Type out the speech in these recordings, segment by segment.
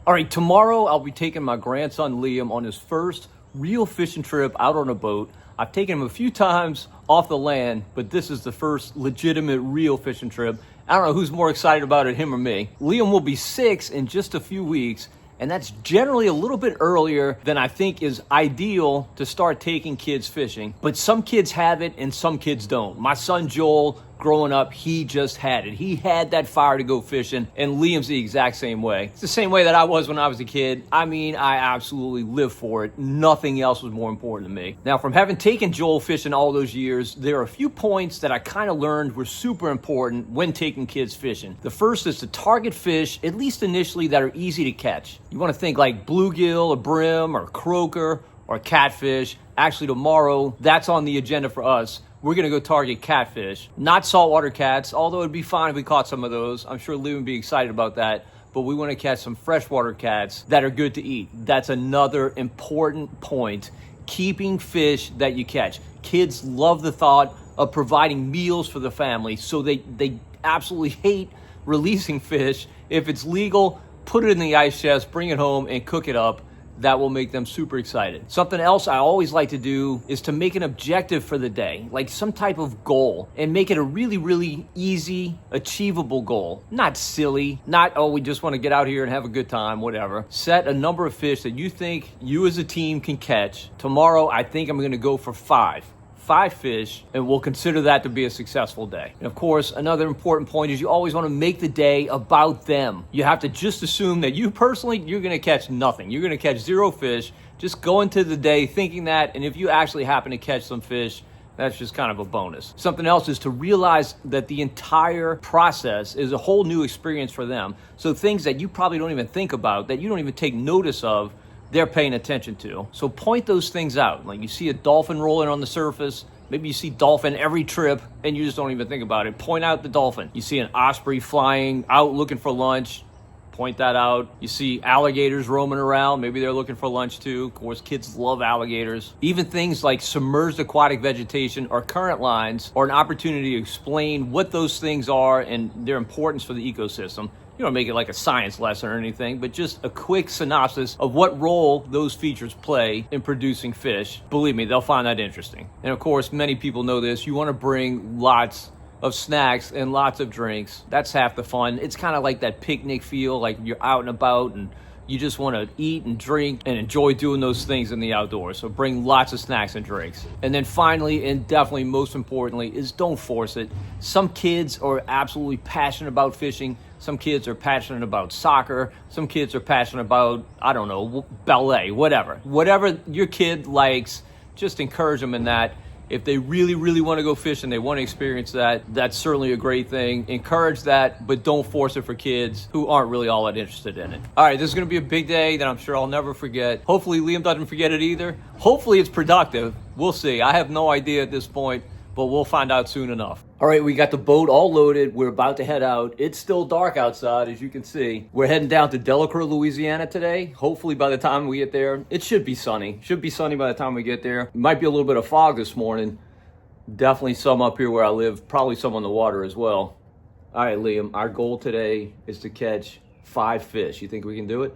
All right, tomorrow I'll be taking my grandson Liam on his first real fishing trip out on a boat. I've taken him a few times off the land, but this is the first legitimate real fishing trip. I don't know who's more excited about it, him or me. Liam will be 6 in just a few weeks, and that's generally a little bit earlier than I think is ideal to start taking kids fishing. But some kids have it and some kids don't. My son Joel, growing up, he just had it. He had that fire to go fishing, and Liam's the exact same way. It's the same way that I was when I was a kid. I mean, I absolutely lived for it. Nothing else was more important to me. Now, from having taken Joel fishing all those years, there are a few points that I kind of learned were super important when taking kids fishing. The first is to target fish, at least initially, that are easy to catch. You want to think like bluegill or brim or croaker or catfish. Actually, tomorrow, that's on the agenda for us. We're going to go target catfish, not saltwater cats, although it'd be fine if we caught some of those. I'm sure Lou would be excited about that. But we want to catch some freshwater cats that are good to eat. That's another important point. Keeping fish that you catch. Kids love the thought of providing meals for the family, so they absolutely hate releasing fish. If it's legal, put it in the ice chest, bring it home, and cook it up. That will make them super excited. Something else I always like to do is to make an objective for the day, like some type of goal, and make it a really, really easy, achievable goal. Not silly, not, oh, we just want to get out here and have a good time, whatever. Set a number of fish that you think you as a team can catch. Tomorrow, I think I'm going to go for 5 fish, and we'll consider that to be a successful day. And of course, another important point is you always want to make the day about them. You have to just assume that you personally, you're going to catch nothing. You're going to catch 0 fish. Just go into the day thinking that, and if you actually happen to catch some fish, that's just kind of a bonus. Something else is to realize that the entire process is a whole new experience for them. So things that you probably don't even think about, that you don't even take notice of, they're paying attention to. So point those things out. Like you see a dolphin rolling on the surface, maybe you see dolphin every trip and you just don't even think about it. Point out the dolphin. You see an osprey flying out looking for lunch, point that out. You see alligators roaming around, maybe they're looking for lunch too. Of course, kids love alligators. Even things like submerged aquatic vegetation or current lines are an opportunity to explain what those things are and their importance for the ecosystem. You don't make it like a science lesson or anything, but just a quick synopsis of what role those features play in producing fish. Believe me, they'll find that interesting. And of course, many people know this. You want to bring lots of snacks and lots of drinks. That's half the fun. It's kind of like that picnic feel, like you're out and about and you just want to eat and drink and enjoy doing those things in the outdoors. So bring lots of snacks and drinks. And then finally, and definitely most importantly, is don't force it. Some kids are absolutely passionate about fishing. Some kids are passionate about soccer. Some kids are passionate about, I don't know, ballet, whatever. Whatever your kid likes, just encourage them in that. If they really, really want to go fishing, they want to experience that, that's certainly a great thing. Encourage that, but don't force it for kids who aren't really all that interested in it. All right, this is going to be a big day that I'm sure I'll never forget. Hopefully Liam doesn't forget it either. Hopefully it's productive. We'll see. I have no idea at this point, but we'll find out soon enough. All right, we got the boat all loaded. We're about to head out. It's still dark outside, as you can see. We're heading down to Delacroix, Louisiana today. Hopefully by the time we get there, it should be sunny. Should be sunny by the time we get there. Might be a little bit of fog this morning. Definitely some up here where I live. Probably some on the water as well. All right, Liam, our goal today is to catch 5 fish. You think we can do it?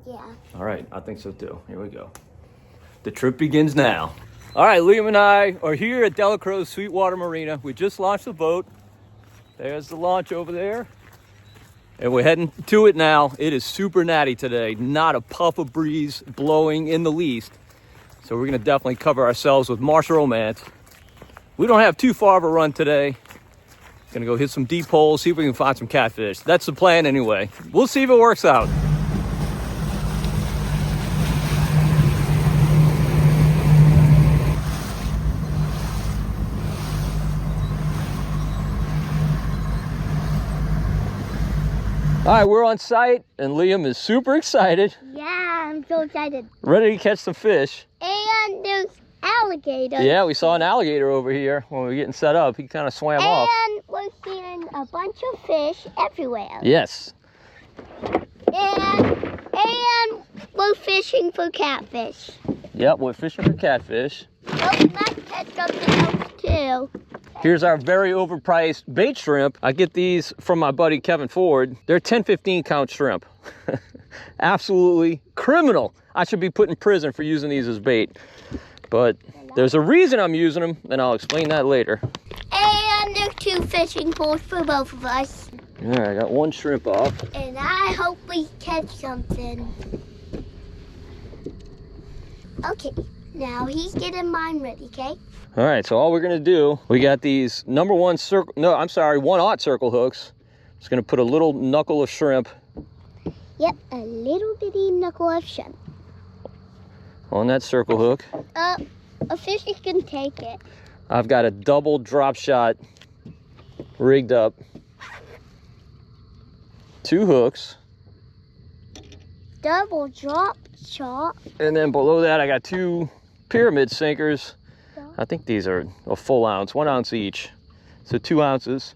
Yeah. All right, I think so too. Here we go. The trip begins now. All right, Liam and I are here at Delacroix Sweetwater Marina. We just launched the boat. There's the launch over there. And we're heading to it now. It is super natty today. Not a puff of breeze blowing in the least. So we're gonna definitely cover ourselves with marsh romance. We don't have too far of a run today. Gonna go hit some deep holes, see if we can find some catfish. That's the plan anyway. We'll see if it works out. All right, we're on site, and Liam is super excited. Yeah, I'm so excited. Ready to catch some fish. And there's alligators. Yeah, we saw an alligator over here when we were getting set up. He kind of swam off. And we're seeing a bunch of fish everywhere. Yes. And we're fishing for catfish. Yep, we're fishing for catfish. Oh, let's catch something else too. Here's our very overpriced bait shrimp. I get these from my buddy Kevin Ford. They're 10, 15 count shrimp. Absolutely criminal. I should be put in prison for using these as bait. But there's a reason I'm using them, and I'll explain that later. And there's 2 fishing poles for both of us. All right, I got 1 shrimp off. And I hope we catch something. Okay, now he's getting mine ready, okay? All right, so all we're gonna do, we got these number 1 circle, no, I'm sorry, 1/0 circle hooks. Just gonna put a little knuckle of shrimp. Yep, a little bitty knuckle of shrimp. On that circle hook. A fish is gonna take it. I've got a double drop shot rigged up. 2 hooks. Double drop shot. And then below that, I got 2 pyramid sinkers. I think these are a full ounce, 1 ounce each. So 2 ounces.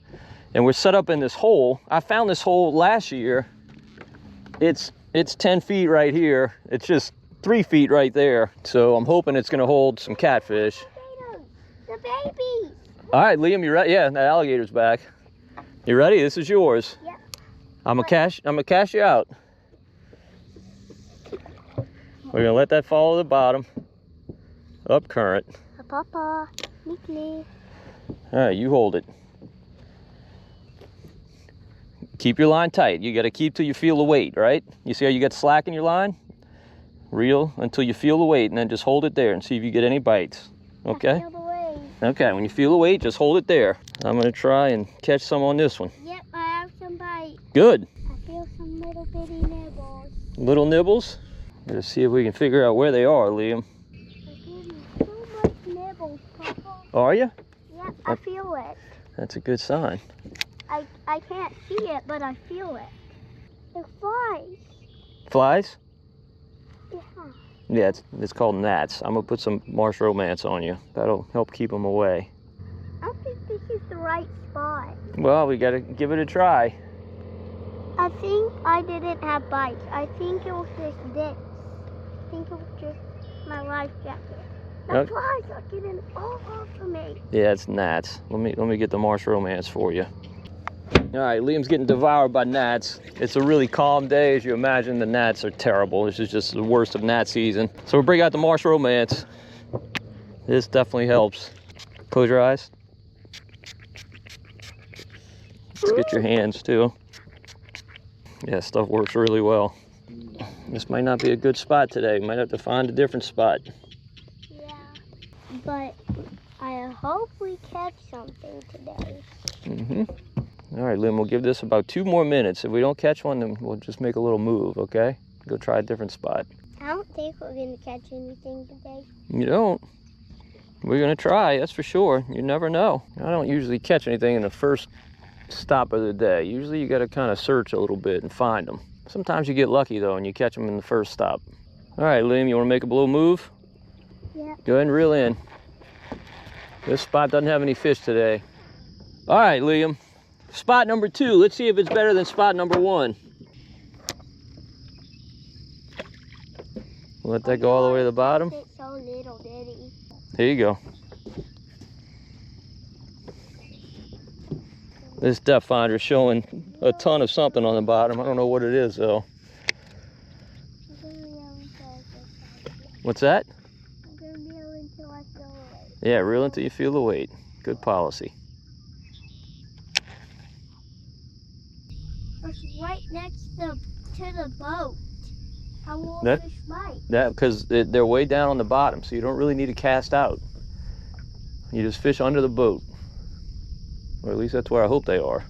And we're set up in this hole. I found this hole last year. It's 10 feet right here. It's just 3 feet right there. So I'm hoping it's gonna hold some catfish. The baby. All right, Liam, you ready? Yeah, the alligator's back. You ready? This is yours. Yep. I'm gonna cash you out. We're gonna let that fall to the bottom. Up current. Papa, neatly. All right, you hold it. Keep your line tight. You gotta keep till you feel the weight, right? You see how you got slack in your line? Reel until you feel the weight, and then just hold it there and see if you get any bites. Okay? I feel the weight. Okay, when you feel the weight, just hold it there. I'm gonna try and catch some on this one. Yep, I have some bites. Good. I feel some little bitty nibbles. Little nibbles? Let's see if we can figure out where they are, Liam. They're giving so much nibbles, Papa. Are you? Yep, I feel it. That's a good sign. I can't see it, but I feel it. They're flies. Flies? Yeah. Yeah, it's called gnats. I'm gonna put some marsh romance on you. That'll help keep them away. I don't think this is the right spot. Well, we gotta give it a try. I think I didn't have bites. I think it was just this. I think it was just my life jacket. The Okay. flies are getting all over me. Yeah, it's gnats. Let me get the marsh romance for you. All right, Liam's getting devoured by gnats. It's a really calm day, as you imagine. The gnats are terrible. This is just the worst of gnat season. So we'll bring out the marsh romance. This definitely helps. Close your eyes. Let's get your hands too. Yeah, stuff works really well. This might not be a good spot today. Might have to find a different spot. Yeah, but I hope we catch something today. All right, Liam, we'll give this about 2 more minutes. If we don't catch one, then we'll just make a little move, okay? Go try a different spot. I don't think we're going to catch anything today. You don't? We're gonna try, that's for sure. You never know. I don't usually catch anything in the first stop of the day. Usually you gotta kind of search a little bit and find them. Sometimes you get lucky though and you catch them in the first stop. All right, Liam, you wanna make a little move? Yeah. Go ahead and reel in. This spot doesn't have any fish today. All right, Liam. Spot number 2. Let's see if it's better than spot number 1. Let that go all the way to the bottom. It's so little bitty. Here you go. This depth finder is showing a ton of something on the bottom. I don't know what it is though. What's that? I'm going to reel until I feel the weight. Yeah, reel until you feel the weight. Good policy. It's right next to the boat. How will That- fish bite? That because they're way down on the bottom, so you don't really need to cast out. You just fish under the boat. Or at least that's where I hope they are.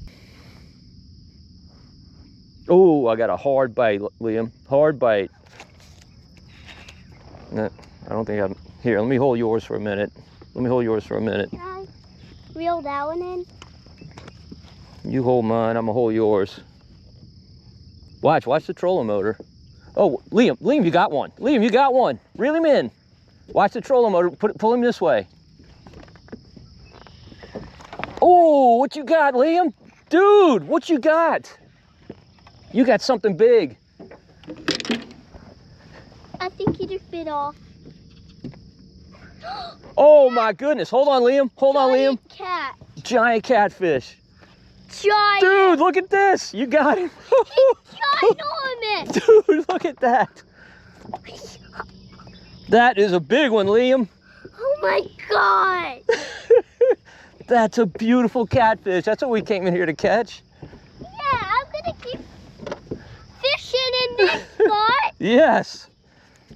Oh, I got a hard bite, Liam. Hard bite. Nah, I don't think I'm... Here, let me hold yours for a minute. Let me hold yours for a minute. Can I reel that one in? You hold mine, I'm gonna hold yours. Watch the trolling motor. Oh, Liam, you got one. Liam, you got one. Reel him in. Watch the trolling motor, pull him this way. Oh, what you got, Liam? Dude, what you got? You got something big. I think he just bit off. Oh my goodness, hold on, Liam. Hold on, Liam. Cat. Giant catfish. giant. Dude, look at this. You got him. Ginormous. Dude, look at that. That is a big one, Liam. Oh my God. That's a beautiful catfish. That's what we came in here to catch. Yeah, I'm gonna keep fishing in this spot. Yes.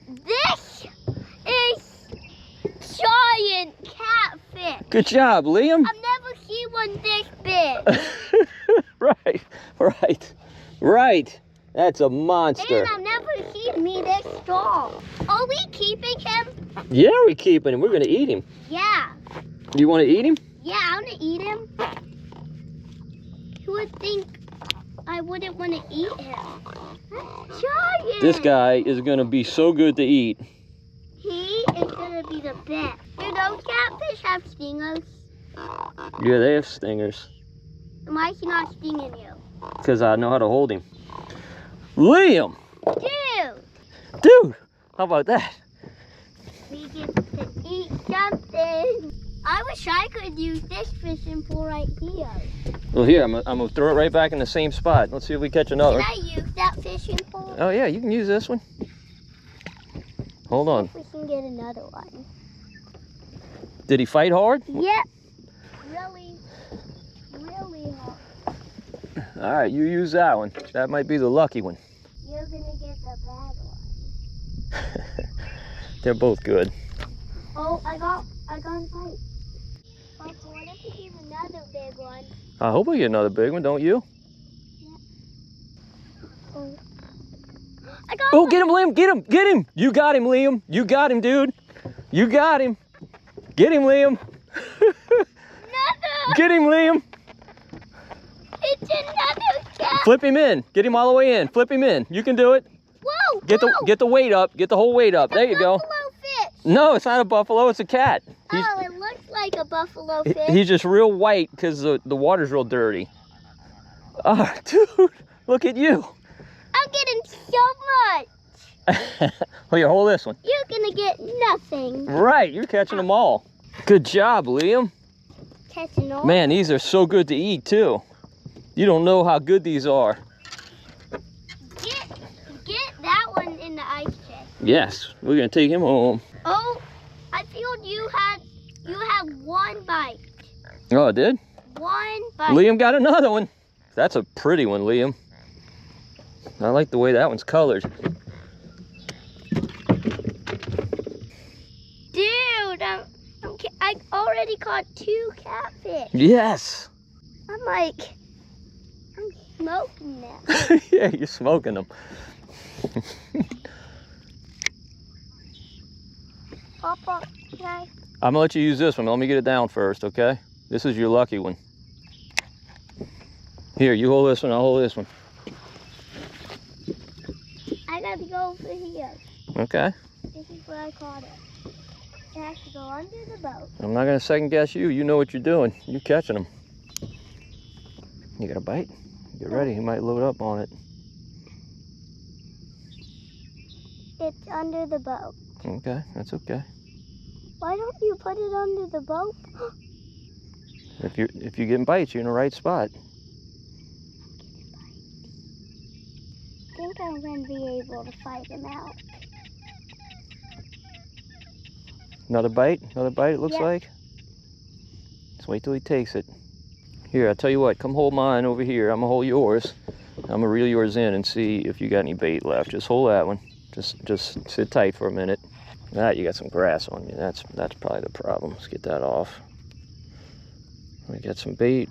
This is giant catfish. Good job, Liam. I've never seen one this big. Right. That's a monster. And I've never seen me this tall. Are we keeping him? Yeah, we're keeping him. We're going to eat him. Yeah. You want to eat him? Yeah, I want to eat him. Who would think I wouldn't want to eat him? That's giant. This guy is going to be so good to eat. He is going to be the best. Do those catfish have stingers? Yeah, they have stingers. Why is he not stinging you? Because I know how to hold him. Liam! Dude, How about that? we get to eat something. I wish I could use this fishing pole right here. Well, here, I'm going to throw it right back in the same spot. Let's see if we catch another. Can I use that fishing pole? Oh, yeah, you can use this one. Hold on. We can get another one. Did he fight hard? Yep. Really hard. All right, you use that one. That might be the lucky one. You're gonna get the bad one. They're both good. Oh, I got a bite. Papa, what if we get another big one? I hope we get another big one, don't you? Oh. I got Oh, one. get him, Liam. Get him. You got him, Liam. You got him, dude. You got him. Get him, Liam. Another. Get him, Liam. It's another cat. Flip him in. Get him all the way in. Flip him in. You can do it. Whoa, Get the weight up. Get the whole weight up. There you go. Buffalo fish. No, it's not a buffalo. It's a cat. Oh, it looks like a buffalo fish. He's just real white because the water's real dirty. Oh, dude, look at you. I'm getting so much. Well, here, hold this one. You're gonna get nothing. Right, you're catching them all. Good job, Liam. Catching all. Man, these are so good to eat, too. You don't know how good these are. Get that one in the ice chest. Yes, we're going to take him home. Oh, I feel you had one bite. Oh, it did? One bite. Liam got another one. That's a pretty one, Liam. I like the way that one's colored. Dude, I already caught 2 catfish. Yes. I'm smoking them. Yeah, you're smoking them. Papa, can I? I'm going to let you use this one. Let me get it down first, okay? This is your lucky one. Here, you hold this one. I'll hold this one. I gotta go over here. Okay. This is where I caught it. It has to go under the boat. I'm not going to second guess you. You know what you're doing. You're catching them. You got a bite? Get ready. He might load up on it. It's under the boat. Okay, that's okay. Why don't you put it under the boat? If you're getting bites, you're in the right spot. I think I'm going to be able to fight him out. Another bite? Another bite, it looks Yeah. like. Let's wait till he takes it. Here, I'll tell you what, come hold mine over here. I'm gonna hold yours. I'm gonna reel yours in and see if you got any bait left. Just hold that one. Just sit tight for a minute. That, you got some grass on you. That's probably the problem. Let's get that off. We got some bait.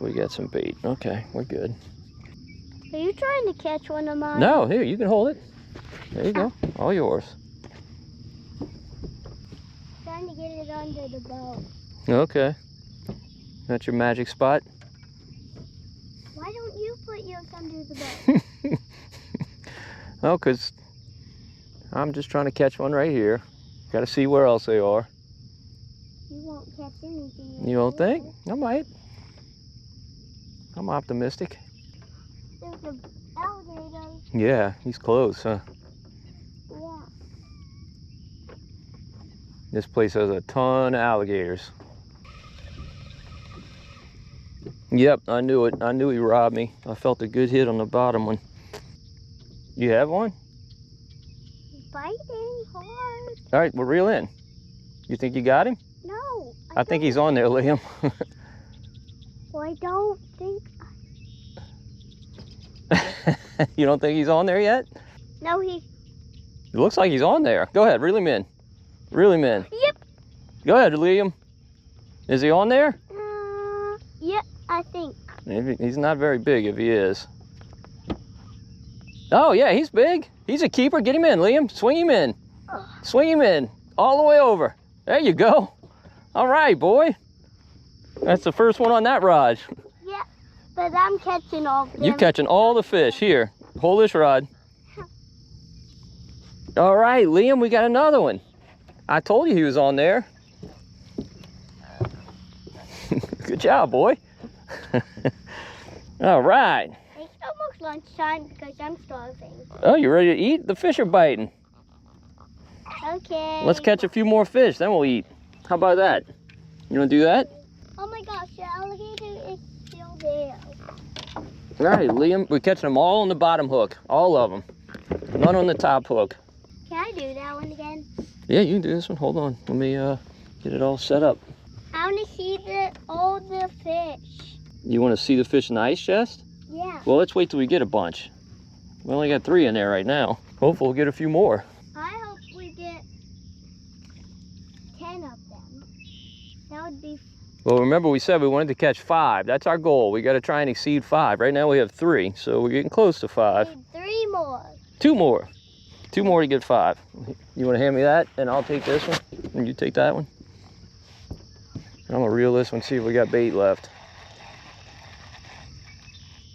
Okay, we're good. Are you trying to catch one of mine? No, here, you can hold it. There you go. All yours. Trying to get it under the boat. Okay. That's your magic spot? Why don't you put yours under the boat? Oh, because I'm just trying to catch one right here. Got to see where else they are. You won't catch anything. You don't think? I might. I'm optimistic. There's an alligator. Yeah, he's close, huh? Yeah. This place has a ton of alligators. Yep, I knew it. I knew he robbed me. I felt a good hit on the bottom one. You have one? Biting hard. All right, we'll reel in. You think you got him? No. I think he's on there, Liam. Well, I don't think. You don't think he's on there yet? No, he. It looks like he's on there. Go ahead, reel him in. Reel him in. Yep. Go ahead, Liam. Is he on there? Yep, I think. Maybe he's not very big if he is. Oh, yeah, he's big. He's a keeper. Get him in, Liam. Swing him in. Swing him in. All the way over. There you go. All right, boy. That's the first one on that rod. Yeah, but I'm catching all of them. You're catching all the fish. Here, hold this rod. All right, Liam, we got another one. I told you he was on there. Good job, boy. All right. It's almost lunchtime because I'm starving. Oh, you ready to eat? The fish are biting. Okay. Let's catch a few more fish, then we'll eat. How about that? You want to do that? Oh my gosh, the alligator is still there. All right, Liam, we're catching them all on the bottom hook. All of them. None on the top hook. Can I do that one again? Yeah, you can do this one. Hold on. Let me get it all set up. I want to see all the fish. You want to see the fish in the ice chest? Yeah. Well, let's wait till we get a bunch. We only got 3 in there right now. Hopefully we'll get a few more. I hope we get 10 of them. That would be. Well, remember we said we wanted to catch 5. That's our goal. We got to try and exceed 5. Right now we have 3, so we're getting close to 5. Need 3 more. 2 more. 2 more to get 5. You want to hand me that, and I'll take this one, and you take that one. I'm gonna reel this one, see if we got bait left.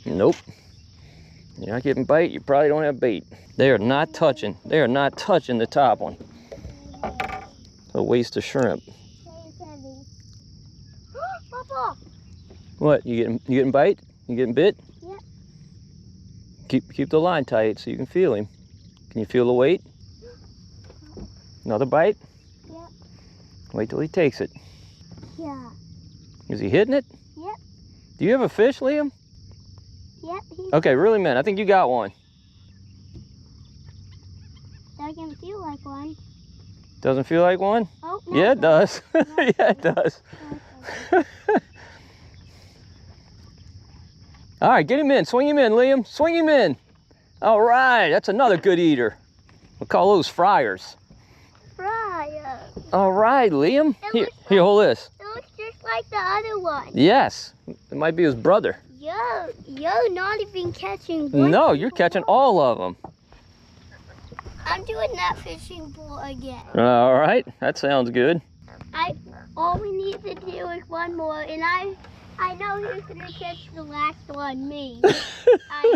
Nope. You're not getting bait, you probably don't have bait. They are not touching. They are not touching the top one. A waste of shrimp. It's heavy. Papa! What? You getting bite? You getting bit? Yep. Keep the line tight so you can feel him. Can you feel the weight? Another bite? Yep. Wait till he takes it. Yeah. Is he hitting it? Yep. Do you have a fish, Liam? Yep. Okay, really, man. I think you got one. Doesn't feel like one. Doesn't feel like one? Oh, no. Yeah, it does. Yeah, it does. All right, get him in. Swing him in, Liam. Swing him in. All right, that's another good eater. We'll call those fryers. Fryer. All right, Liam. Here, hold this. It looks just like the other one. Yes, it might be his brother. You're not even catching one. No, you're catching all of them. I'm doing that fishing pole again. All right, that sounds good. All we need to do is one more, and I know who's gonna catch the last one. Me. I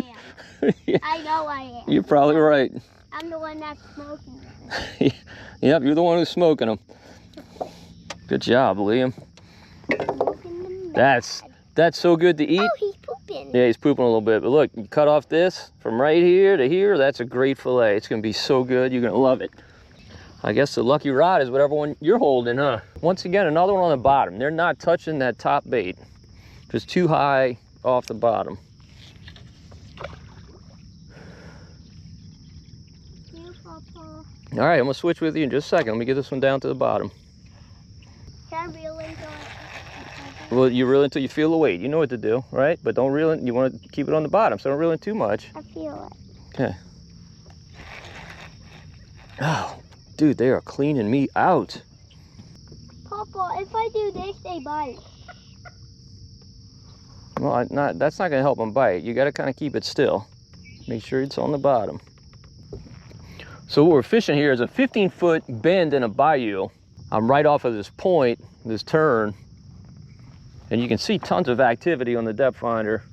am. Yeah, I know I am. you're probably right. I'm the one that's smoking. Yep, you're the one who's smoking them. Good job, Liam. Smoking them bad. That's so good to eat. Oh, he's pooping. Yeah, he's pooping a little bit, but look, you cut off this from right here to here, that's a great fillet. It's gonna be so good, you're gonna love it. I guess the lucky rod is whatever one you're holding, huh? Once again, another one on the bottom. They're not touching that top bait. Just too high off the bottom. You, Papa. All right, I'm gonna switch with you in just a second. Let me get this one down to the bottom. Can I reel into it? Well, you reel until you feel the weight. You know what to do, right? But don't reel it, you want to keep it on the bottom, so don't reel in too much. I feel it. Okay. Oh, dude, they are cleaning me out. Papa, if I do this, they bite. Well, that's not gonna help them bite. You gotta kind of keep it still. Make sure it's on the bottom. So what we're fishing here is a 15-foot bend in a bayou. I'm right off of this point, this turn, and you can see tons of activity on the depth finder.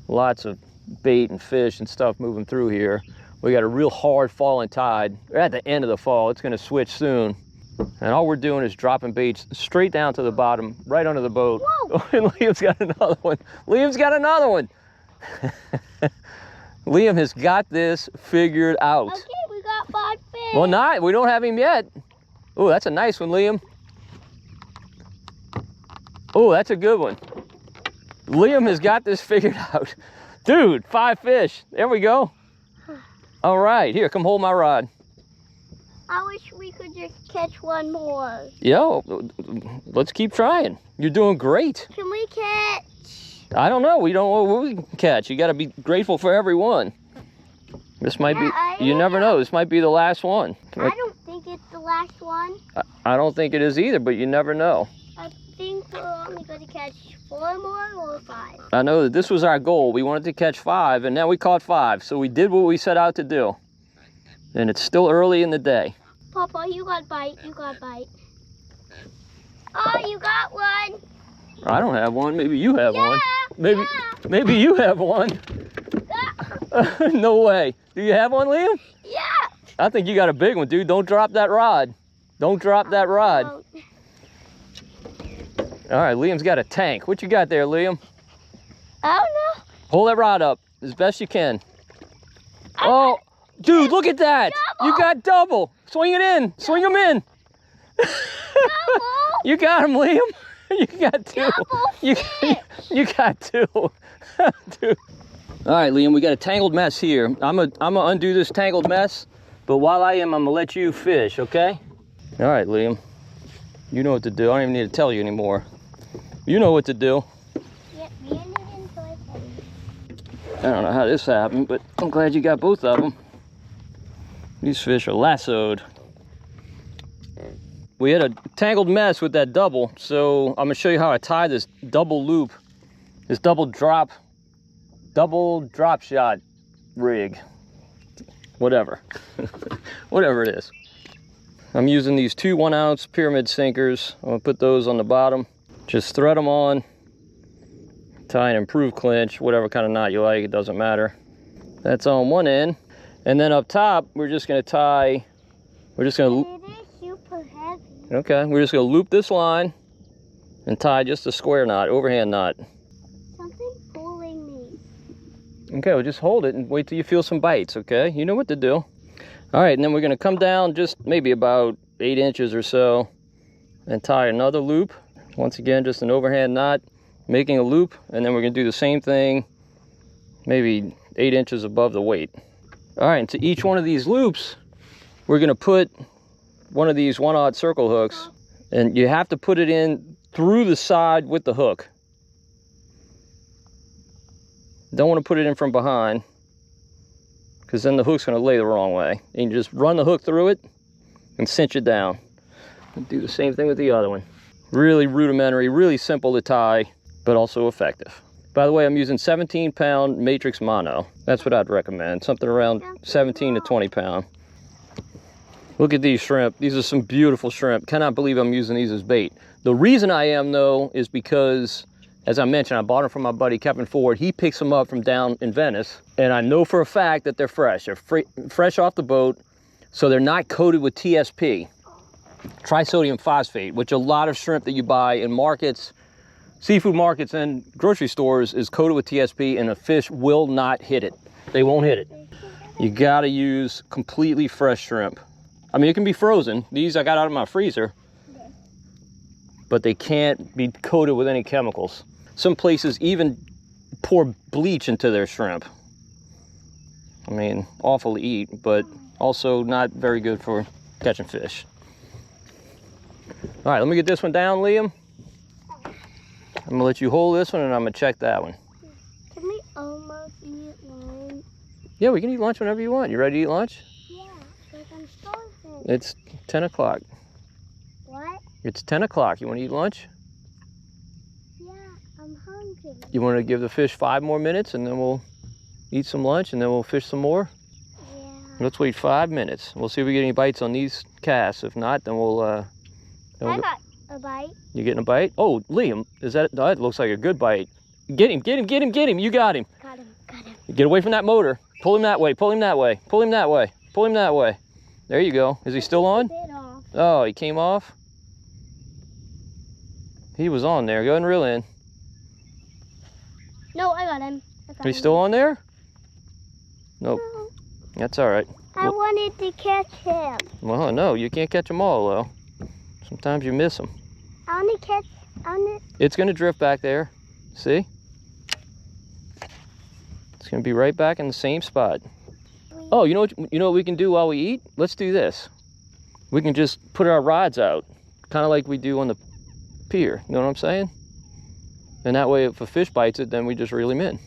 Lots of bait and fish and stuff moving through here. We got a real hard falling tide. We're at the end of the fall. It's gonna switch soon. And all we're doing is dropping baits straight down to the bottom, right under the boat. Whoa. And Liam's got another one. Liam's got another one. Liam has got this figured out. Okay, we got 5 fish. Well, we don't have him yet. Oh, that's a nice one, Liam. Oh, that's a good one. Liam has got this figured out. Dude, 5 fish. There we go. All right, here, come hold my rod. I wish we could just catch one more. Yo, let's keep trying. You're doing great. Can we catch? I don't know. We don't know what we can catch. You got to be grateful for every one. This might be, you never know. This might be the last one. I don't think it's the last one. I don't think it is either, but you never know. I think we're only going to catch 4 more or 5. I know that this was our goal. We wanted to catch 5, and now we caught 5. So we did what we set out to do. And it's still early in the day. Papa, you got bite. You got bite. Oh, you got one. I don't have one. Maybe you have one. Yeah. Maybe you have one. No way. Do you have one, Liam? Yeah. I think you got a big one, dude. Don't drop that rod. Don't drop that rod. All right, Liam's got a tank. What you got there, Liam? I don't know. Hold that rod up as best you can. Oh, dude, look at that. Double. You got double. Swing it in. Swing them in. Double. You got him, Liam. You got 2. You got 2. Dude. All right, Liam, we got a tangled mess here. I'm gonna undo this tangled mess, but while I am, I'm gonna let you fish, okay? All right, Liam. You know what to do. I don't even need to tell you anymore. You know what to do. Yep, me and it in toy heavy. I don't know how this happened, but I'm glad you got both of them. These fish are lassoed. We had a tangled mess with that double, so I'm gonna show you how I tie this double loop, this double drop shot rig, whatever, whatever it is. I'm using these 2 1-ounce pyramid sinkers. I'm gonna put those on the bottom. Just thread them on, tie an improved clinch, whatever kind of knot you like, it doesn't matter. That's on one end. And then up top, we're just gonna tie, It is super heavy. okay, we're just gonna loop this line and tie just a square knot, overhand knot. Something pulling me. Okay, well just hold it and wait till you feel some bites, okay? You know what to do. All right, and then we're gonna come down just maybe about 8 inches or so and tie another loop. Once again, just an overhand knot, making a loop, and then we're gonna do the same thing, maybe 8 inches above the weight. All right, and to each one of these loops, we're gonna put one of these 1/0 circle hooks, and you have to put it in through the side with the hook. Don't want to put it in from behind, because then the hook's gonna lay the wrong way. And you just run the hook through it and cinch it down. And do the same thing with the other one. Really rudimentary, really simple to tie, but also effective. By the way, I'm using 17-pound matrix mono. That's what I'd recommend, something around 17 to 20 pound. Look at these shrimp. These are some beautiful shrimp. Cannot believe I'm using these as bait. The reason I am, though, is because, as I mentioned, I bought them from my buddy Kevin Ford. He picks them up from down in Venice, and I know for a fact that they're fresh. They're fresh off the boat, so they're not coated with TSP, trisodium phosphate, which a lot of shrimp that you buy in markets, seafood markets and grocery stores is coated with TSP, and a fish will not hit it. They won't hit it. You gotta use completely fresh shrimp. I mean, it can be frozen. These I got out of my freezer, but they can't be coated with any chemicals. Some places even pour bleach into their shrimp. I mean, awful to eat, but also not very good for catching fish. All right, let me get this one down, Liam. I'm gonna let you hold this one, and I'm gonna check that one. Can we almost eat lunch? Yeah, we can eat lunch whenever you want. You ready to eat lunch? Yeah, because I'm starving. It's 10 o'clock. What? It's 10 o'clock. You want to eat lunch? Yeah, I'm hungry. You want to give the fish 5 more minutes, and then we'll eat some lunch, and then we'll fish some more? Yeah. Let's wait 5 minutes. We'll see if we get any bites on these casts. If not, then we'll... I got a bite. You getting a bite? Oh, Liam, that looks like a good bite. Get him, get him, get him, get him. You got him. Got him, got him. Get away from that motor. Pull him that way, pull him that way, pull him that way, pull him that way. There you go. Is he still on? Bit off. Oh, he came off? He was on there. Go ahead and reel in. No, I got him. Are you still on there? Nope. No. That's all right. I wanted to catch him. Well, no, you can't catch them all, though. Sometimes you miss them. I want to catch. It's going to drift back there. See? It's gonna be right back in the same spot. Oh, you know what we can do while we eat? Let's do this. We can just put our rods out, kind of like we do on the pier. You know what I'm saying? And that way, if a fish bites it, then we just reel him in.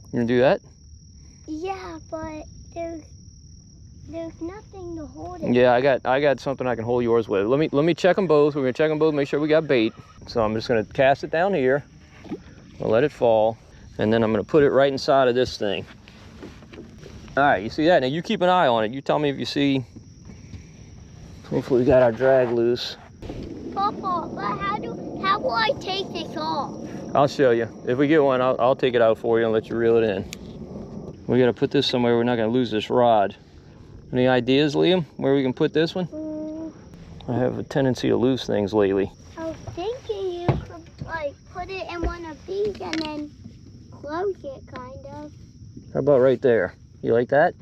You gonna do that? Yeah, but there's nothing to hold it. Yeah, I got something I can hold yours with. Let me check them both. We're gonna check them both, make sure we got bait. So I'm just gonna cast it down here. I'll let it fall, and then I'm gonna put it right inside of this thing. All right, you see that? Now you keep an eye on it. You tell me if you see. Hopefully we got our drag loose. Papa, but how will I take this off? I'll show you. If we get one, I'll take it out for you and let you reel it in. We gotta put this somewhere we're not gonna lose this rod. Any ideas, Liam, where we can put this one? I have a tendency to lose things lately. I was thinking you could like put it in one of these and then close it, kind of. How about right there? You like that?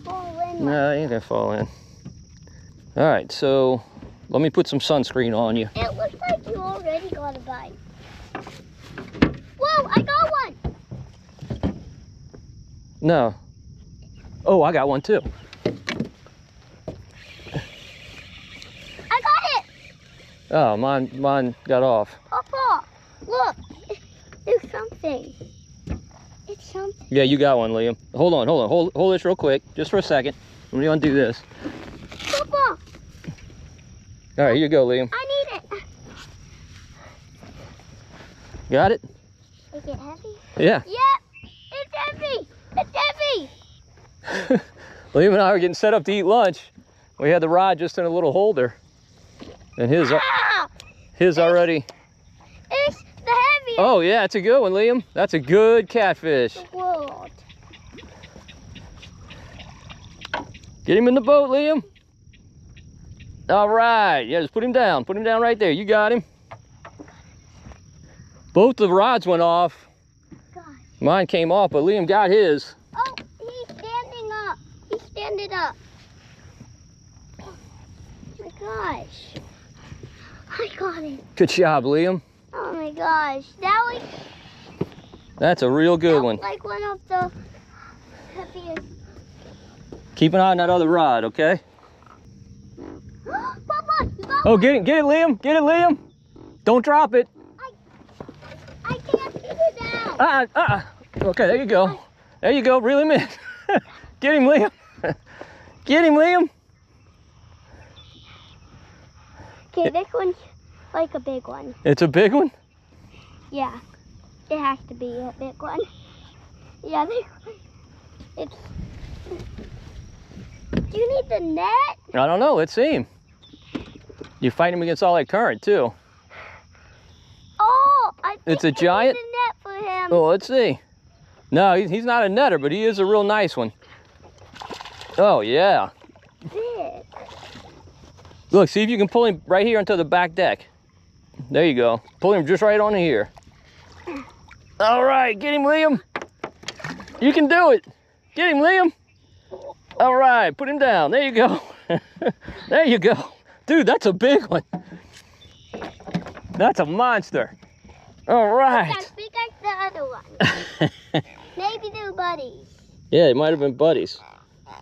Fall in. No, it ain't gonna fall in. All right, so let me put some sunscreen on you. It looks like you already got a bite. Whoa, I got one. No. Oh, I got one too. I got it. Oh, mine got off. Papa, look. There's something. It's something. Yeah, you got one, Liam. Hold on. Hold this real quick, just for a second. Let me undo this. Papa. All right, here you go, Liam. I need it. Got it? Is it heavy? Yeah. Yep. It's heavy. It's heavy. Liam and I were getting set up to eat lunch. We had the rod just in a little holder. And his already. It's the heaviest Oh, yeah, it's a good one, Liam. That's a good catfish. in the world. Get him in the boat, Liam. All right. Yeah, just put him down. Put him down right there. You got him. Both the rods went off. Gosh. Mine came off, but Liam got his. Oh, he's standing up. He's standing up. Oh my gosh. I got it. Good job, Liam. Oh my gosh. That was That's a real good one. like one of the heaviest. Keep an eye on that other rod, okay? Papa, you got Oh, get it, Liam. Get it, Liam. Don't drop it. I can't figure it out. Okay, there you go. There you go. Reel him in. Get him, Liam. Get him, Liam. Okay, this one's like a big one. It's a big one? Yeah, it has to be a big one. Yeah, it's. Do you need the net? I don't know. Let's see him. You fight him against all that current, too. Oh, I think It's a I giant? need a net for him. Oh, let's see. No, he's not a netter, but he is a real nice one. Oh, yeah. Big. Look, see if you can pull him right here onto the back deck. There you go. Pull him just right on here. All right, get him, Liam. You can do it. Get him, Liam. All right, put him down. There you go. There you go. Dude, that's a big one. That's a monster. All right. As big as the other one. Maybe they're buddies. Yeah, it might have been buddies.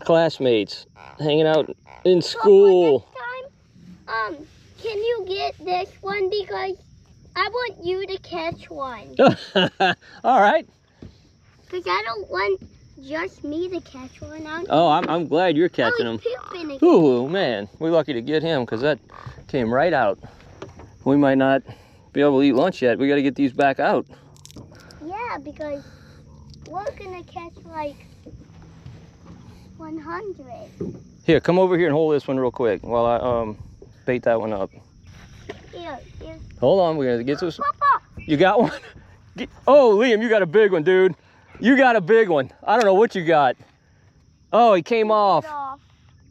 Classmates. Hanging out in school. Next time, can you get this one? Because I want you to catch one. All right. Because I don't want just me to catch one. Oh, I'm glad you're catching them. Pooping again. Ooh, man, we're lucky to get him because that came right out. We might not be able to eat lunch yet. We got to get these back out. Yeah, because we're going to catch like 100. Here, come over here and hold this one real quick while I bait that one up. Here. Hold on, we're going to get this. Papa! You got one? Oh, Liam, you got a big one, dude. You got a big one. I don't know what you got. Oh, he came off.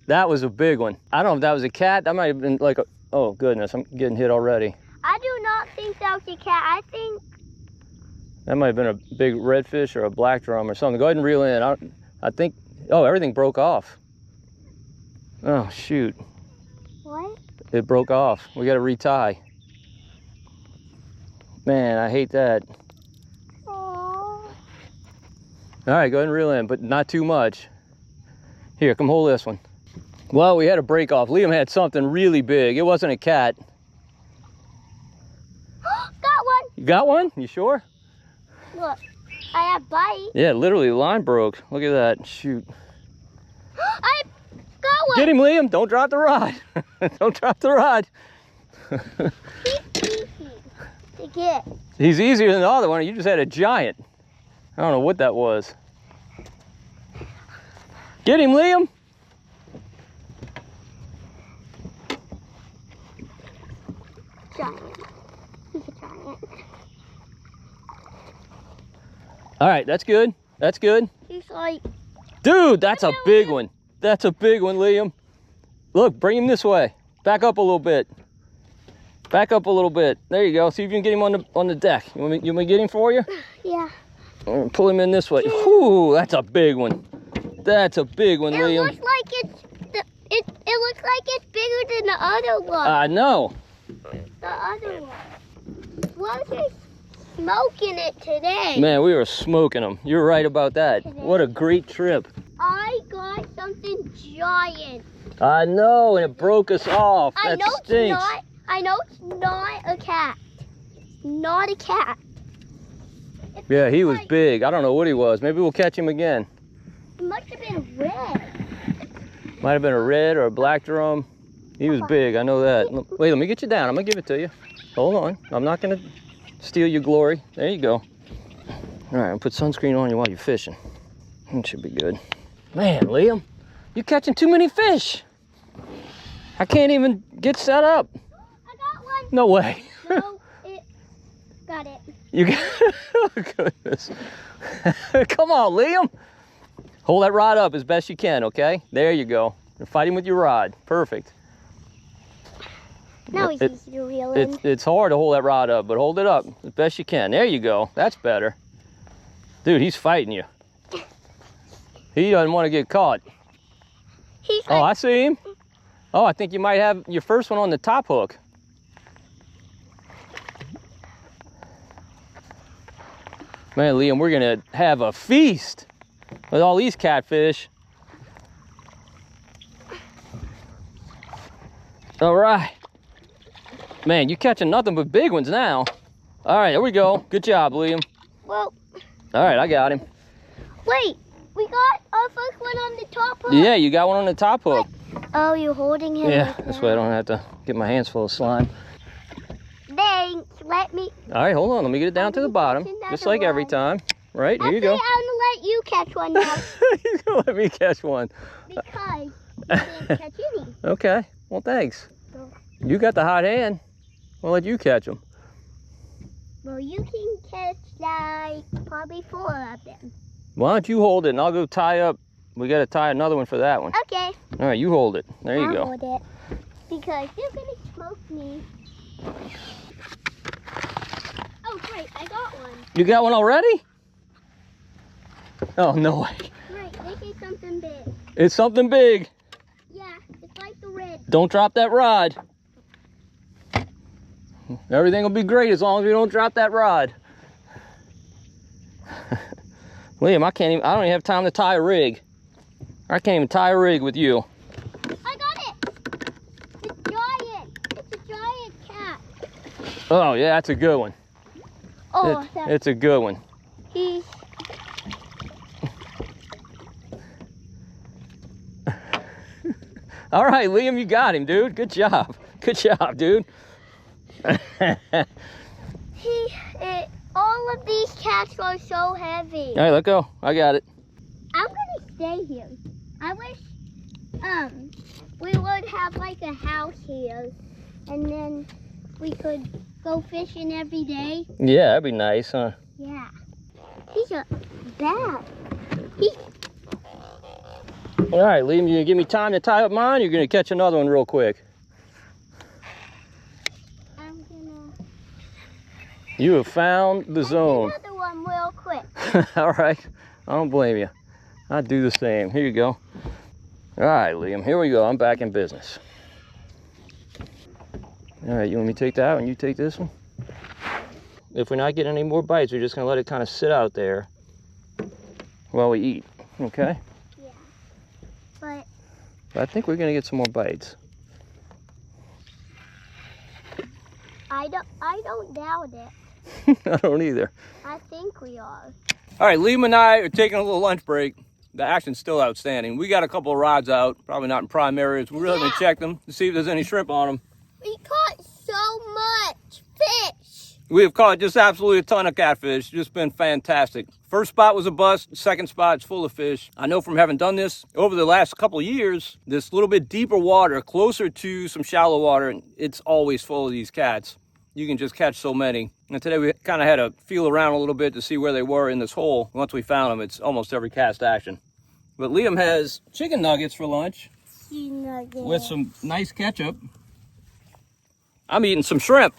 That was a big one. I don't know if that was a cat. That might have been like a... Oh, goodness, I'm getting hit already. I do not think that was a cat. I think... That might have been a big redfish or a black drum or something. Go ahead and reel in. I think... Oh, everything broke off. Oh, shoot. What? It broke off. We got to retie. Man, I hate that. Aww. All right, go ahead and reel in, but not too much. Here, come hold this one. Well, we had a break off. Liam had something really big. It wasn't a cat. Got one. You got one? You sure? Look, I have bite. Yeah, literally, the line broke. Look at that. Shoot. I got one. Get him, Liam. Don't drop the rod. Don't drop the rod. He's easy to get. He's easier than the other one. You just had a giant. I don't know what that was. Get him, Liam. Giant. He's a giant. All right, that's good. That's good. He's like... Dude, that's a big one. That's a big one, Liam. Look, bring him this way. Back up a little bit. Back up a little bit. There you go. See if you can get him on the deck. You want me to get him for you? Yeah. Pull him in this way. Whew, that's a big one. That's a big one, Liam. Looks like it looks like it's bigger than the other one. I know. The other one. We're just smoking it today. Man, we were smoking them. You're right about that. What a great trip. I got something giant. I know, and it broke us off. I That know stinks. it's not. I know it's not a cat. It's not a cat. Yeah, he was big. I don't know what he was. Maybe we'll catch him again. It must have been red. Might have been a red or a black drum. He was big, I know that. Wait, let me get you down. I'm gonna give it to you. Hold on. I'm not gonna steal your glory. There you go. All right, I'll put sunscreen on you while you're fishing. It should be good. Man, Liam, you're catching too many fish. I can't even get set up. I got one. No way. No, got it. You got, oh goodness. Come on, Liam. Hold that rod up as best you can, okay? There you go. Fight him with your rod. Perfect. Now he's easy to reel in. It's hard to hold that rod up, but hold it up as best you can. There you go. That's better. Dude, he's fighting you. He doesn't want to get caught. He's Oh, I see him. Oh, I think you might have your first one on the top hook. Man, Liam, we're gonna have a feast with all these catfish. All right. Man, you're catching nothing but big ones now. All right, there we go. Good job, Liam. Well, All right, I got him. wait. We got our first one on the top hook. Yeah, you got one on the top hook. Oh, you're holding him. Yeah, like this that. way I don't have to get my hands full of slime. Thanks. Let me. All right, hold on. Let me get it down to the bottom, just like every time. Right, here you go. I'm gonna let you catch one now He's gonna let me catch one. because you didn't catch any. Okay, well, thanks. You got the hot hand. I'll let you catch them. Well, you can catch like probably 4 of them. Why don't you hold it and I'll go tie up. We got to tie another one for that one. Okay. All right, you hold it. There you I'll go. hold it because you're gonna smoke me. Oh, great! I got one. You got one already? Oh, no way. Right, this is something big. It's something big. Yeah, it's like the red. Don't drop that rod. Everything will be great as long as we don't drop that rod. Liam, I don't even have time to tie a rig. I can't even tie a rig with you. I got it! It's giant! It's a giant cat. Oh, yeah, that's a good one. Oh, It's a good one. he's... All right, Liam, you got him, dude. Good job. Good job, dude. All of these cats are so heavy. All right, let go. I got it. I'm gonna stay here. I wish we would have like a house here and then we could go fishing every day. Yeah, that'd be nice, huh? Yeah. He's a bad. All right, Liam, you gonna give me time to tie up mine? You're gonna catch another one real quick. I'm gonna... You have found the zone. Another one real quick. All right, I don't blame you. I'd do the same. Here you go. All right, Liam, here we go. I'm back in business. All right, you want me to take that one? You take this one? If we're not getting any more bites, we're just gonna let it kind of sit out there while we eat, okay? Yeah. But I think we're gonna get some more bites. I don't doubt it. I don't either. I think we are. All right, Liam and I are taking a little lunch break. The action's still outstanding. We got a couple of rods out, probably not in prime areas. We're really gonna check them to see if there's any shrimp on them. We caught so much fish. We have caught just absolutely a ton of catfish. Just been fantastic. First spot was a bust. Second spot's full of fish. I know from having done this over the last couple of years, this little bit deeper water, closer to some shallow water, it's always full of these cats. You can just catch so many. And today we kind of had to feel around a little bit to see where they were in this hole. Once we found them, it's almost every cast action. But Liam has chicken nuggets for lunch with some nice ketchup. I'm eating some shrimp.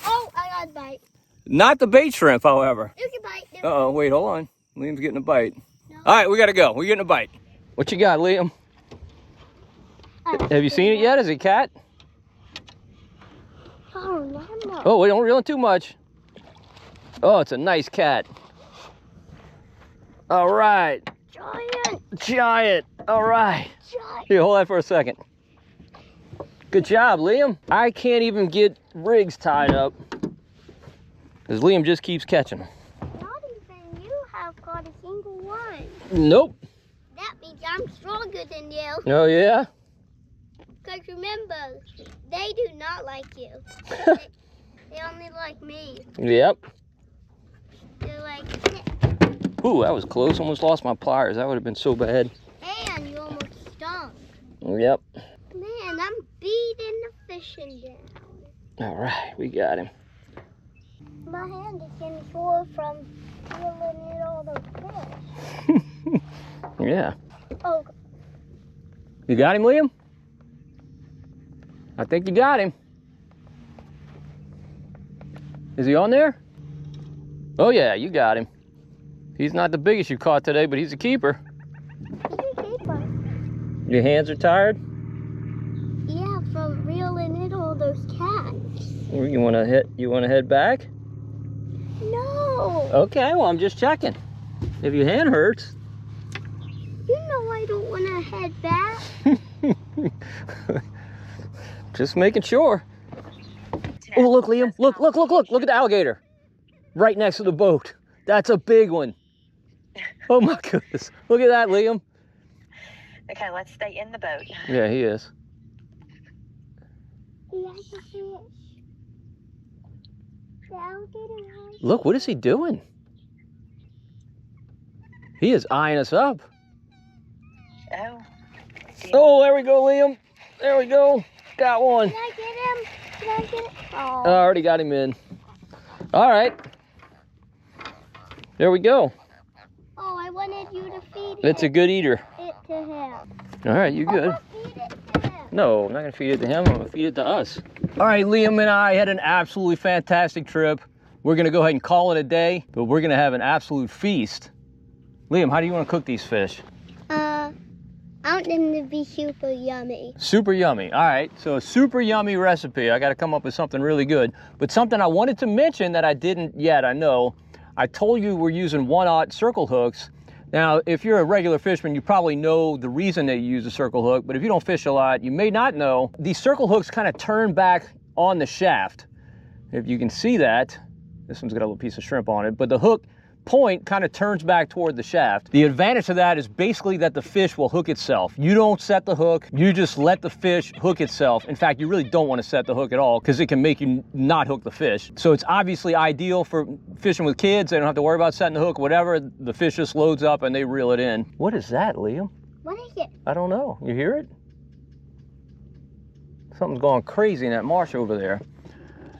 Oh, I got a bite. Not the bait shrimp, however. You can bite. Uh-oh, wait, hold on. Liam's getting a bite. No. All right, we gotta go. We're getting a bite. What you got, Liam? Have you seen it yet? Is it cat? Oh, no. Oh, we don't reel in too much. Oh, it's a nice cat. All right. Giant. All right. Giant. Here, hold that for a second. Good job, Liam. I can't even get rigs tied up because Liam just keeps catching them. Not even you have caught a single one. Nope. That means I'm stronger than you. Oh, yeah? Because remember, they do not like you. They only like me. Yep. They're like, Ooh, that was close. Almost lost my pliers. That would have been so bad. and you almost stung. Yep. Man, I'm beating the fishing down. All right, we got him. My hand is getting sore from peeling in all those fish. Yeah. Oh, You got him, Liam? I think you got him. Is he on there? Oh yeah, you got him. He's not the biggest you caught today, but he's a keeper. he's a keeper. Your hands are tired? Yeah, from reeling in all those cats. You wanna head back? No. Okay, well I'm just checking. If your hand hurts. You know I don't want to head back. Just making sure. Oh, look, Liam. Look at the alligator. Right next to the boat. That's a big one. Oh my goodness. Look at that, Liam. Okay, let's stay in the boat. Yeah, he is. He has a fish. The alligator has. Look, what is he doing? He is eyeing us up. Oh. Oh, there we go, Liam. There we go. Got one. Can I get him? Can I get him? Oh. I already got him in. All right. There we go. Oh, I wanted you to feed It's a good eater. it to him. All right, you good. I'm gonna feed it to him. No, I'm not gonna feed it to him. I'm gonna feed it to us. All right, Liam and I had an absolutely fantastic trip. We're gonna go ahead and call it a day, but we're gonna have an absolute feast. Liam, how do you want to cook these fish? I want them to be super yummy. Super yummy. All right, so a super yummy recipe. I got to come up with something really good. But something I wanted to mention that I didn't yet, I know. I told you we're using 1/0 circle hooks. Now, if you're a regular fisherman, you probably know the reason that you use a circle hook. But if you don't fish a lot, you may not know. These circle hooks kind of turn back on the shaft. If you can see that, this one's got a little piece of shrimp on it, but the hook point kind of turns back toward the shaft. The advantage of that is basically that the fish will hook itself. You don't set the hook, you just let the fish hook itself. In fact, you really don't want to set the hook at all because it can make you not hook the fish. So it's obviously ideal for fishing with kids. They don't have to worry about setting the hook, whatever. The fish just loads up and they reel it in. What is that, Liam? What is it? I don't know. You hear it? Something's going crazy in that marsh over there.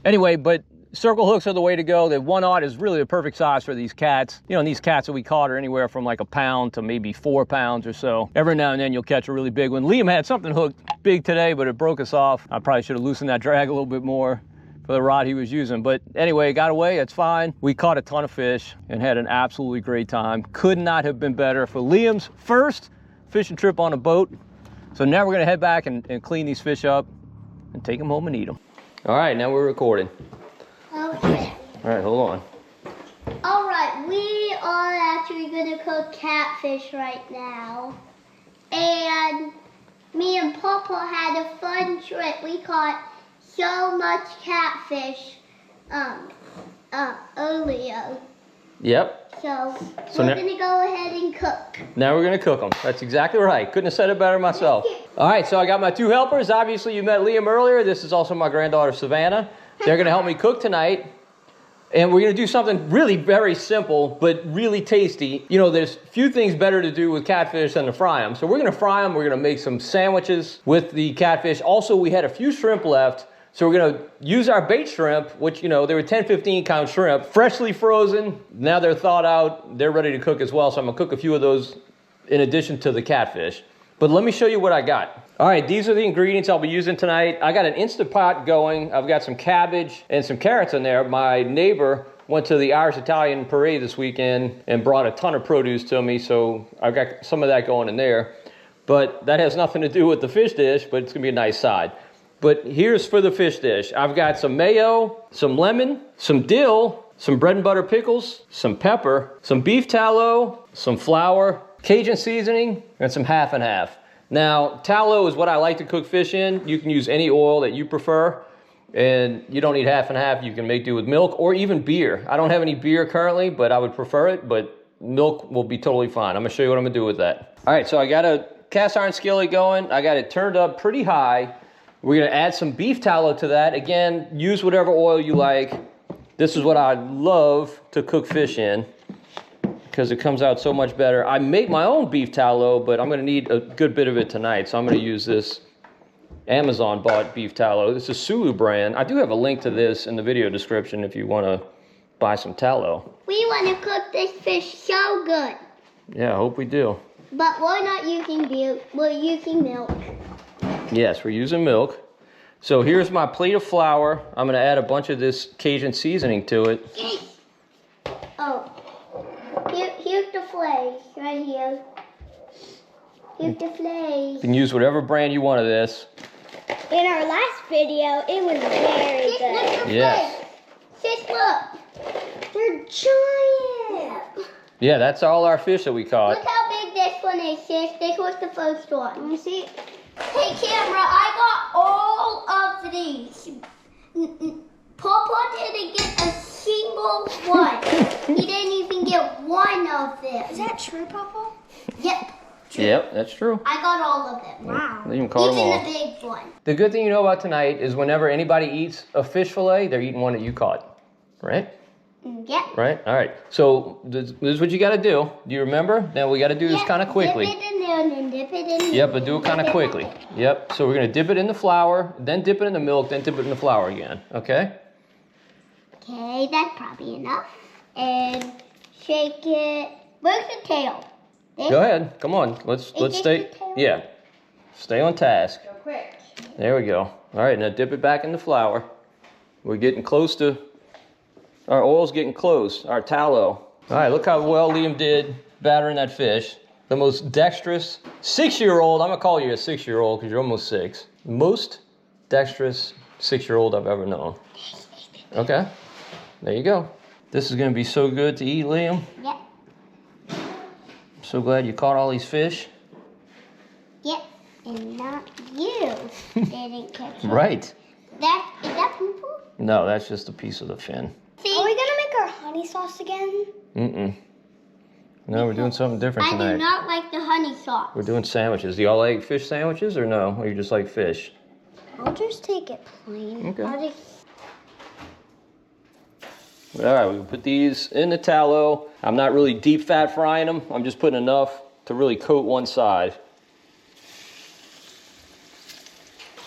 Anyway, but circle hooks are the way to go. The 1/0 is really the perfect size for these cats. You know, and these cats that we caught are anywhere from like a pound to maybe 4 pounds or so. Every now and then you'll catch a really big one. Liam had something hooked big today, but it broke us off. I probably should have loosened that drag a little bit more for the rod he was using. But anyway, it got away, it's fine. We caught a ton of fish and had an absolutely great time. Could not have been better for Liam's first fishing trip on a boat. So now we're gonna head back and clean these fish up and take them home and eat them. All right, now we're recording. Okay. All right, hold on. All right, we are actually gonna cook catfish right now, and me and Papa had a fun trip. We caught so much catfish earlier. Yep. So So we're gonna go ahead and cook. Now we're gonna cook them. That's exactly right. Couldn't have said it better myself. All right, so I got my two helpers. Obviously, you met Liam earlier. This is also my granddaughter, Savannah. They're gonna help me cook tonight. And we're gonna do something really very simple, but really tasty. You know, there's few things better to do with catfish than to fry them. So we're gonna fry them. We're gonna make some sandwiches with the catfish. Also, we had a few shrimp left. So we're gonna use our bait shrimp, which, you know, they were 10, 15 count shrimp, freshly frozen. Now they're thawed out. They're ready to cook as well. So I'm gonna cook a few of those in addition to the catfish. But let me show you what I got. All right, these are the ingredients I'll be using tonight. I got an Instant Pot going. I've got some cabbage and some carrots in there. My neighbor went to the Irish Italian parade this weekend and brought a ton of produce to me. So I've got some of that going in there. But that has nothing to do with the fish dish, but it's gonna be a nice side. But here's for the fish dish. I've got some mayo, some lemon, some dill, some bread and butter pickles, some pepper, some beef tallow, some flour, Cajun seasoning, and some half and half. Now, tallow is what I like to cook fish in. You can use any oil that you prefer, and you don't need half and half. You can make do with milk or even beer. I don't have any beer currently, but I would prefer it, but milk will be totally fine. I'm gonna show you what I'm gonna do with that. All right, so I got a cast iron skillet going. I got it turned up pretty high. We're gonna add some beef tallow to that. Again, use whatever oil you like. This is what I love to cook fish in because it comes out so much better. I make my own beef tallow, but I'm gonna need a good bit of it tonight. So I'm gonna use this Amazon bought beef tallow. This is Sulu brand. I do have a link to this in the video description if you wanna buy some tallow. We wanna cook this fish so good. Yeah, I hope we do. But we're not using beer, we're using milk. Yes, we're using milk. So here's my plate of flour. I'm gonna add a bunch of this Cajun seasoning to it. Oh, here's the flays right here. Here's the flays. You can use whatever brand you want of this. In our last video, it was very good. Look at the Yes. flays. Sis, look. They're giant. Yeah, that's all our fish that we caught. Look how big this one is, sis. This was the first one. Let me see. Hey, camera, I got all of these. Papa didn't get a single one. He didn't even get one of them. Is that true, Papa? Yep. True. Yep, that's true. I got all of them. Wow. They even caught them all. Even the big one. The good thing you know about tonight is whenever anybody eats a fish fillet, they're eating one that you caught, right? Yep. Right? All right. So this is what you got to do. Do you remember? Now we got to do this kind of quickly. Dip it in there and then dip it in. Yep, but do it kind of quickly. Yep. So we're going to dip it in the flour, then dip it in the milk, then dip it in the flour again. Okay? Okay, that's probably enough. And shake it. Where's the tail? This? Go ahead. Come on. Let's stay. Yeah. Stay on task. Go quick. There we go. All right, now dip it back in the flour. We're getting close to, our oil's getting close, our tallow. All right, look how well Liam did battering that fish. The most dexterous 6-year-old, I'm gonna call you a 6-year-old because you're almost 6. Most dexterous 6-year-old I've ever known. Okay, there you go. This is gonna be so good to eat, Liam. Yep. I'm so glad you caught all these fish. Yep, and not you didn't catch it. Right. Is that poo-poo? No, that's just a piece of the fin. See? Are we gonna make our honey sauce again? Mm-mm. No, we're doing something different tonight. I do not like the honey sauce. We're doing sandwiches. Do y'all like fish sandwiches or no? Or you just like fish? I'll just take it plain. Okay. I'll All right, we can put these in the tallow. I'm not really deep fat frying them. I'm just putting enough to really coat one side.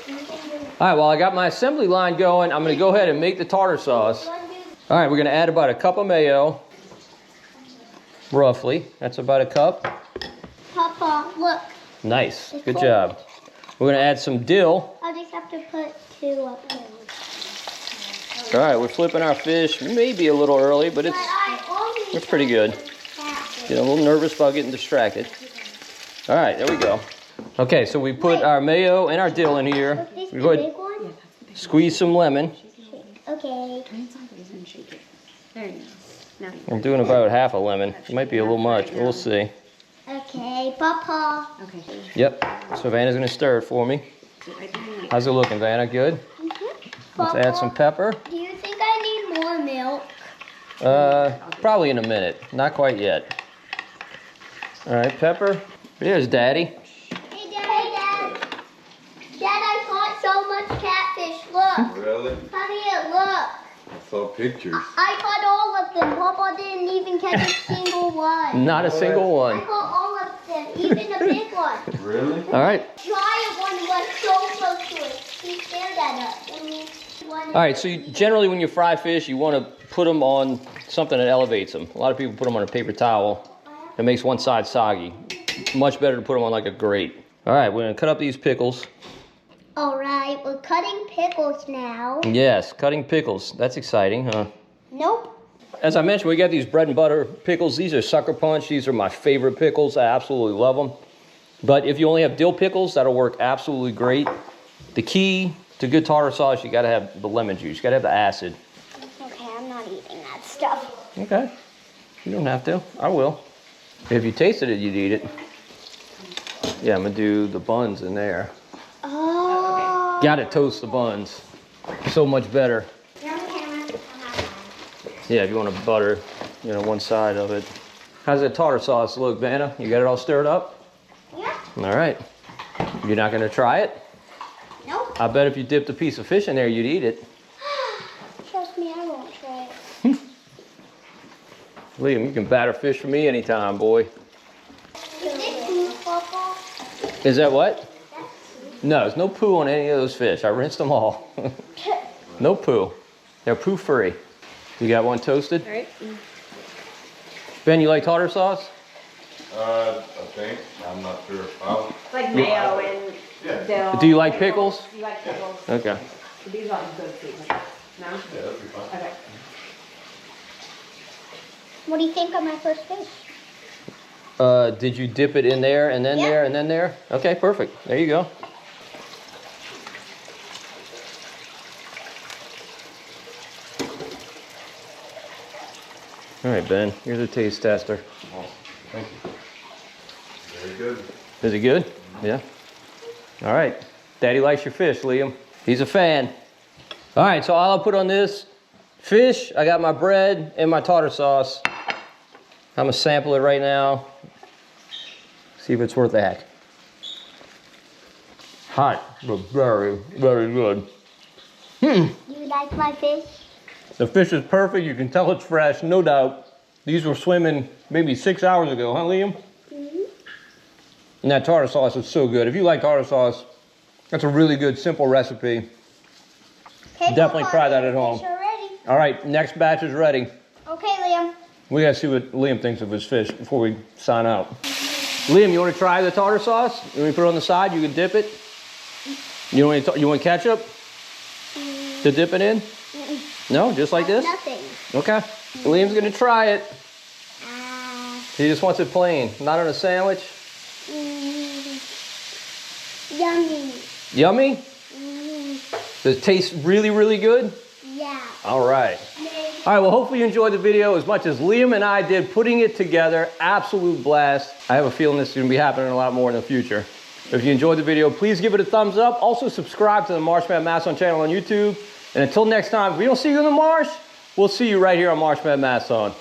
All right, well, I got my assembly line going. I'm gonna go ahead and make the tartar sauce. All right, we're gonna add about a cup of mayo. Roughly, that's about a cup. Papa, look. Nice, good job. We're gonna add some dill. I'll just have to put 2 up there. All right, we're flipping our fish maybe a little early, but it's pretty good. Get a little nervous about getting distracted. All right, there we go. Okay, so we put our mayo and our dill in here. We go ahead, squeeze some lemon. Okay. Turn it sideways and shake it. There you go. No. I'm doing about half a lemon. It might be a little much, but we'll see. Okay, Papa. Okay. Yep. So Vanna's gonna stir it for me. How's it looking, Vanna? Good? Let's add some pepper. Do you think I need more milk? Probably in a minute. Not quite yet. All right, pepper. There's Daddy. Hey, Dad. Dad, I caught so much catfish. Look. Really? Come here, look. I saw pictures. I caught all of them. Papa didn't even catch a single one. Not a single I one. caught all of them, even the big one. Really? All right. Giant one was so close to it. He stared at us. All right, so generally when you fry fish, you want to put them on something that elevates them. A lot of people put them on a paper towel. It makes one side soggy. Much better to put them on like a grate. All right, we're going to cut up these pickles. All right, we're cutting pickles now. Yes, cutting pickles. That's exciting, huh? Nope. As I mentioned, we got these bread and butter pickles. These are Sucker Punch. These are my favorite pickles. I absolutely love them. But if you only have dill pickles, that'll work absolutely great. The key to good tartar sauce, you got to have the lemon juice. You got to have the acid. Okay, I'm not eating that stuff. Okay. You don't have to. I will. If you tasted it, you'd eat it. Yeah, I'm going to do the buns in there. Oh. Got to toast the buns. So much better. Yeah, if you want to butter, you know, one side of it. How's that tartar sauce look, Vanna? You got it all stirred up? Yeah. All right. You're not going to try it? Nope. I bet if you dipped a piece of fish in there, you'd eat it. Trust me, I won't try it. Liam, you can batter fish for me anytime, boy. Is it poo, Papa? Is that what? No, there's no poo on any of those fish. I rinsed them all. No poo. They're poo free. You got one toasted? All right. Ben, you like tartar sauce? I think. I'm not sure. It's like mayo and dill. Do you like pickles? You like pickles. Okay. These are good seasons. No? Yeah, that'd be fine. Okay. What do you think of my first fish? Did you dip it in there and then Yeah. there and then there? Okay, perfect. There you go. All right, Ben, here's a taste tester. Awesome. Thank you. Very good. Is it good? Yeah. All right. Daddy likes your fish, Liam. He's a fan. All right, so all I'll put on this fish, I got my bread and my tartar sauce. I'm gonna sample it right now. See if it's worth a heck. Hot, but very, very good. You like my fish? The fish is perfect. You can tell it's fresh, no doubt. These were swimming maybe 6 hours ago, huh, Liam? Mm-hmm. And that tartar sauce is so good. If you like tartar sauce, that's a really good, simple recipe. Okay, Definitely Papa, try that at your home. fish are ready. All right, next batch is ready. Okay, Liam. We gotta see what Liam thinks of his fish before we sign out. Liam, you wanna try the tartar sauce? You want me to put it on the side? You can dip it. You want ketchup to dip it in? No, just like this? Nothing. Okay. Liam's gonna try it. Ah. He just wants it plain, not on a sandwich. Yummy. Yummy? Does it taste really, really good? Yeah. All right. All right, well, hopefully you enjoyed the video as much as Liam and I did putting it together. Absolute blast. I have a feeling this is gonna be happening a lot more in the future. If you enjoyed the video, please give it a thumbs up. Also subscribe to the Marshman Masson channel on YouTube. And until next time, if we don't see you in the marsh, we'll see you right here on Marshman Masson.